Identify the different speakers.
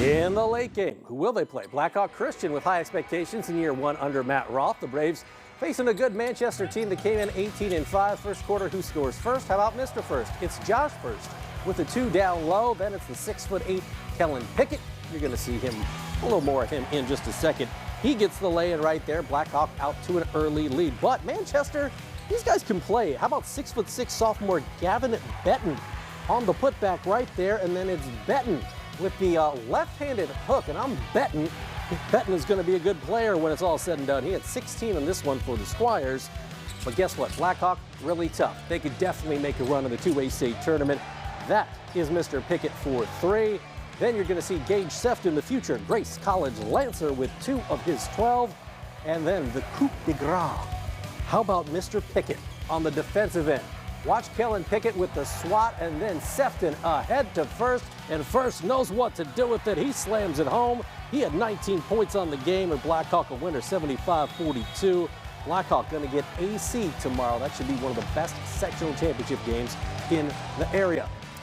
Speaker 1: In the late game, who will they play? Blackhawk Christian with high expectations in year one under Matt Roth. The Braves facing a good Manchester team that came in 18-5. First quarter, who scores first? How about Mr. First? It's Josh First with the two down low. Then it's the 6'8" Kellen Pickett. You're going to see him, a little more of him in just a second. He gets the lay-in right there. Blackhawk out to an early lead. But Manchester, these guys can play. How about 6'6" sophomore Gavin Betton on the putback right there? And then it's Betton with the left-handed hook, and I'm betting Betton is going to be a good player when it's all said and done. He had 16 on this one for the Squires, but guess what? Blackhawk, really tough. They could definitely make a run in the 2A state tournament. That is Mr. Pickett for 3. Then you're going to see Gage Sefton, the future Grace College Lancer, with 2 of his 12. And then the coup de grace. How about Mr. Pickett on the defensive end? Watch Kellen Pickett with the swat, and then Sefton ahead to First, and First knows what to do with it. He slams it home. He had 19 points on the game, and Blackhawk a winner, 75-42. Blackhawk going to get AC tomorrow. That should be one of the best sectional championship games in the area.